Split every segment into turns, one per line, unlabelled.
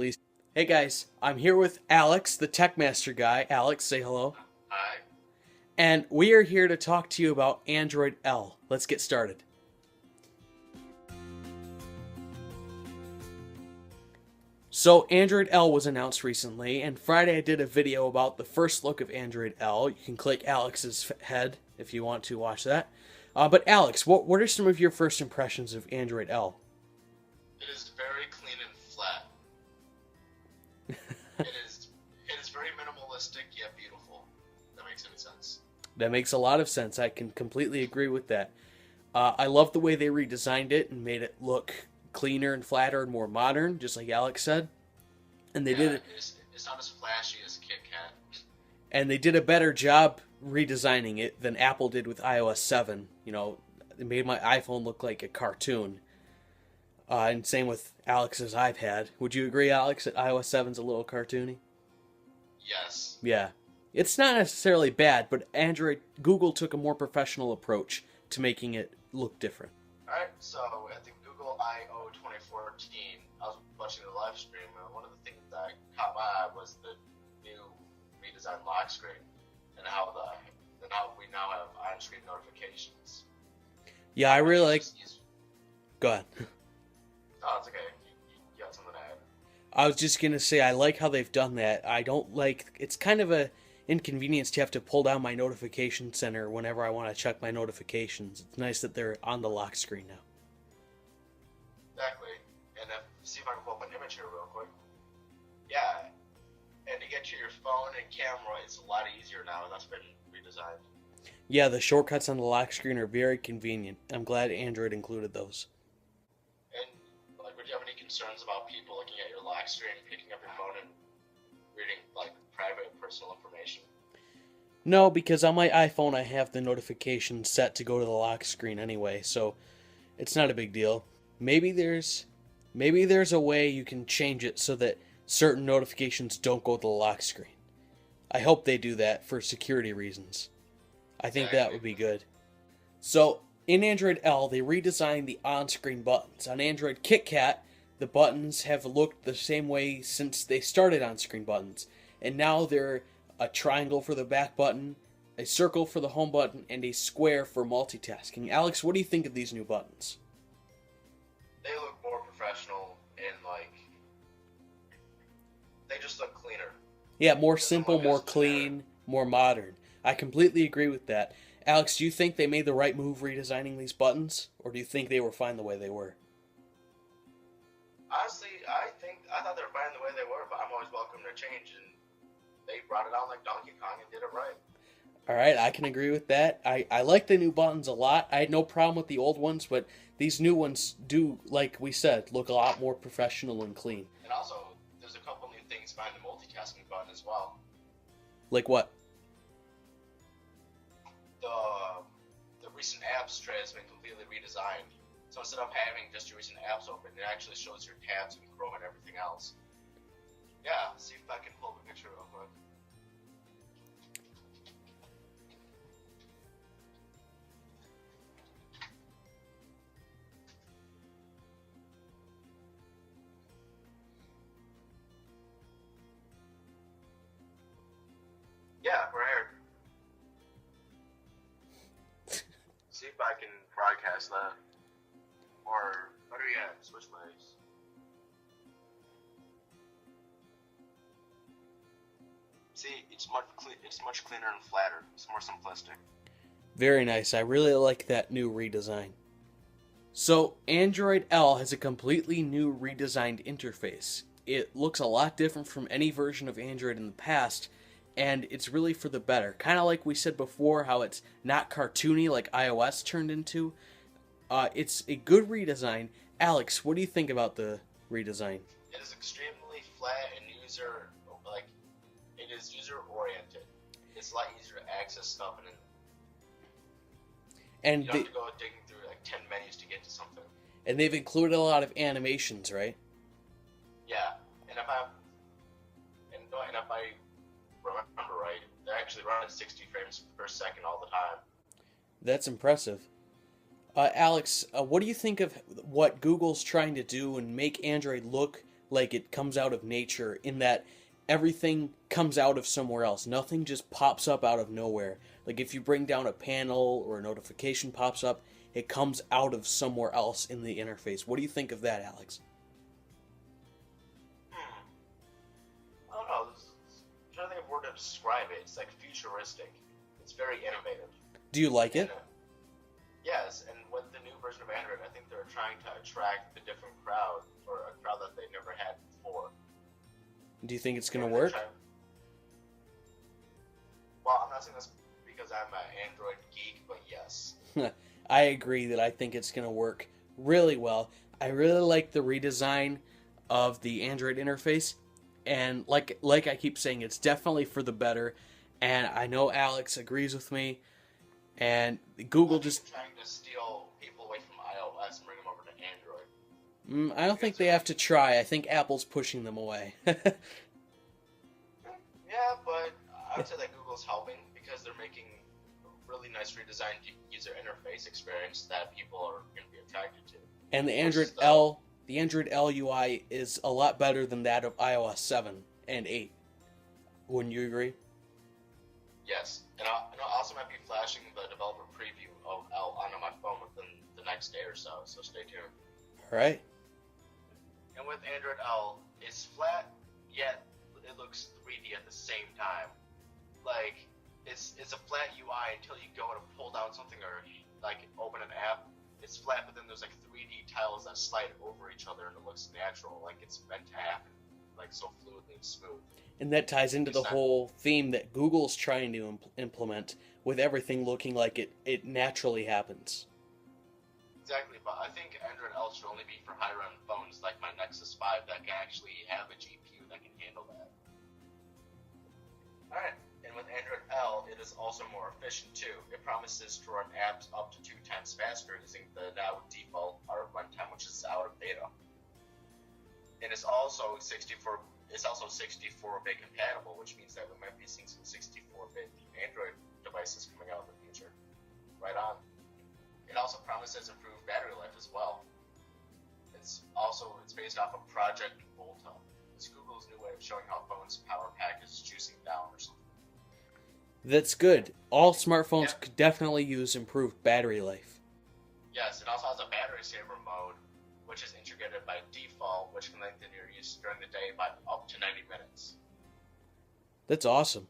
released. Hey guys, I'm here with Alex, the Tech Master guy. Alex, say hello.
Hi.
And we are here to talk to you about Android L. Let's get started. So Android L was announced recently, and Friday I did a video about the first look of Android L. You can click Alex's head if you want to watch that. But Alex, what are some of your first impressions of Android L?
It is very clean and flat. It is very minimalistic yet beautiful. If that makes any sense.
That makes a lot of sense. I can completely agree with that. I love the way they redesigned it and made it look cleaner and flatter and more modern, just like Alex said. And they did it.
It's not as flashy as Kit Kat.
And they did a better job redesigning it than Apple did with iOS 7. You know, it made my iPhone look like a cartoon. And same with Alex's iPad. Would you agree, Alex, that iOS 7's a little cartoony?
Yes.
Yeah. It's not necessarily bad, but Google took a more professional approach to making it look different.
Alright, so at the Google I/O 2014, I was watching the live stream, and one of the things that caught my eye was the new redesigned lock screen, and how we now have on-screen notifications.
Yeah, I really like... Go ahead.
Oh, it's okay. You got something to add.
I was just going to say, I like how they've done that. I don't like... It's kind of a inconvenience to have to pull down my notification center whenever I want to check my notifications. It's nice that they're on the lock screen now.
Exactly. And see if I can pull up an image here real quick. Yeah. And to get to your phone and camera, it's a lot easier now, and that's been redesigned.
Yeah, the shortcuts on the lock screen are very convenient. I'm glad Android included those.
And would you have any concerns about people looking at your lock screen, picking up your phone, and reading private and personal information?
No, because on my iPhone I have the notification set to go to the lock screen anyway, so it's not a big deal. Maybe there's a way you can change it so that certain notifications don't go to the lock screen. I hope they do that for security reasons. I think that would be good. So, in Android L, they redesigned the on-screen buttons. On Android KitKat, the buttons have looked the same way since they started on-screen buttons. And now they're a triangle for the back button, a circle for the home button, and a square for multitasking. Alex, what do you think of these new buttons?
They look more professional and they just look cleaner.
Yeah, more simple, more clean, more modern. I completely agree with that. Alex, do you think they made the right move redesigning these buttons? Or do you think they were fine the way they were?
Honestly, I thought they were fine the way they were, but I'm always welcome to change, and they brought it out like Donkey Kong and did it right.
Alright, I can agree with that. I like the new buttons a lot. I had no problem with the old ones, but these new ones do, like we said, look a lot more professional and clean.
And also, there's a couple new things behind the multitasking button as well.
Like what?
The recent apps tray has been completely redesigned. So instead of having just your recent apps open, it actually shows your tabs and Chrome and everything else. Yeah, see if I can pull up a picture real quick. Yeah, we're here. See if I can broadcast that. Or better yet, switch legs. See, it's much cleaner and flatter. It's more simplistic.
Very nice. I really like that new redesign. So, Android L has a completely new redesigned interface. It looks a lot different from any version of Android in the past, and it's really for the better. Kind of like we said before, how it's not cartoony like iOS turned into. It's a good redesign. Alex, what do you think about the redesign?
It is extremely flat and it is user-oriented. It's a lot easier to access stuff, and you don't have to go digging through 10 menus to get to something.
And they've included a lot of animations, right?
Yeah, and if I remember right, they're actually running 60 frames per second all the time.
That's impressive. Alex, what do you think of what Google's trying to do and make Android look like it comes out of nature, in that everything comes out of somewhere else. Nothing just pops up out of nowhere. Like if you bring down a panel or a notification pops up, it comes out of somewhere else in the interface. What do you think of that, Alex?
I don't know. I'm trying to think of a word to describe it. It's like futuristic. It's very innovative.
Do you like it?
Yes, and with the new version of Android, I think they're trying to attract a different crowd, or a crowd that they never had before.
Do you think it's going to work?
Well, I'm not saying this because I'm an Android geek, but yes.
I agree that I think it's going to work really well. I really like the redesign of the Android interface, and like I keep saying, it's definitely for the better, and I know Alex agrees with me, and Google just
trying to steal people away from iOS and bring them over to Android.
I don't think they have to try. I think Apple's pushing them away.
Yeah, but I would say that Google's helping because they're making a really nice redesigned user interface experience that people are going to be attracted to.
And the Android L UI is a lot better than that of iOS 7 and 8. Wouldn't you agree?
Yes, and I also might be flashing the developer preview of L onto my phone within the next day or so stay tuned.
All right.
And with Android L, it's flat, yet it looks 3D at the same time. Like, it's a flat UI until you go to pull down something or, like, open an app. It's flat, but then there's, like, 3D tiles that slide over each other, and it looks natural, like it's meant to happen, like, so fluidly and smooth.
And that ties into the whole theme that Google's trying to implement, with everything looking like it naturally happens.
Exactly, but I think Android L should only be for higher-end phones like my Nexus 5 that can actually have a GPU that can handle that. Alright, and with Android L, it is also more efficient too. It promises to run apps up to 2 times faster using the now default art runtime, which is out of beta. And it's also 64-bit compatible, which means that we might be seeing some 64-bit Android devices coming out in the future. Right on. It also promises improved battery life as well. It's based off of Project Volta. It's Google's new way of showing how phones' power pack is juicing down or something.
That's good. All smartphones could definitely use improved battery life.
Yes, it also has a battery saver mode, which is integrated by default, which can lengthen your use during the day by up to 90 minutes.
That's awesome.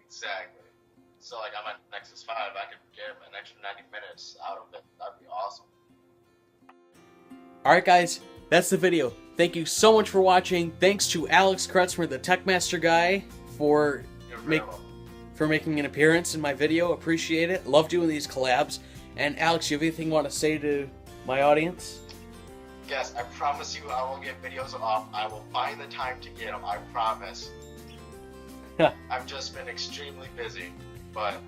Exactly. So, like, on my Nexus 5, I could get an extra 90 minutes out of it. That'd be awesome.
Alright guys, that's the video. Thank you so much for watching. Thanks to Alex Kretzmer, the Techmaster guy, for making an appearance in my video. Appreciate it. Love doing these collabs. And Alex, you have anything you want to say to my audience?
Yes, I promise you I will get videos off. I will find the time to get them, I promise. I've just been extremely busy, but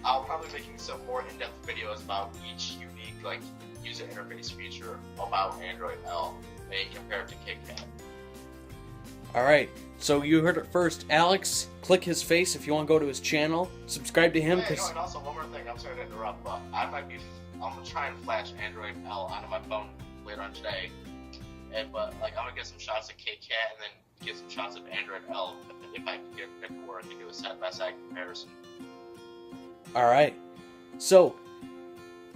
I'll probably be making some more in-depth videos about each unique, like, user interface feature about Android L, maybe compared to KitKat.
Alright, so you heard it first. Alex, click his face if you want to go to his channel. Subscribe to him.
And also one more thing, I'm sorry to interrupt, but I'm gonna try and flash Android L onto my phone later on today. But like, I'm gonna get some shots of KitKat and then get some shots of Android L if I can get it to work and do a side-by-side comparison.
Alright, so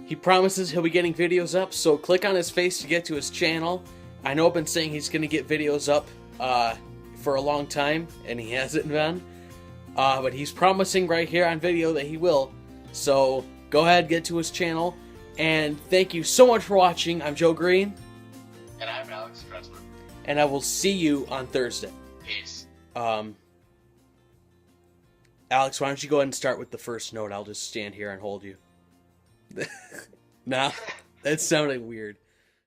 he promises he'll be getting videos up, so click on his face to get to his channel. I know I've been saying he's going to get videos up for a long time, and he hasn't been. But he's promising right here on video that he will. So go ahead, get to his channel. And thank you so much for watching. I'm Joe Green.
And I'm Alex Kretzmer.
And I will see you on Thursday.
Peace.
Alex, why don't you go ahead and start with the first note? I'll just stand here and hold you. Nah, that sounded weird.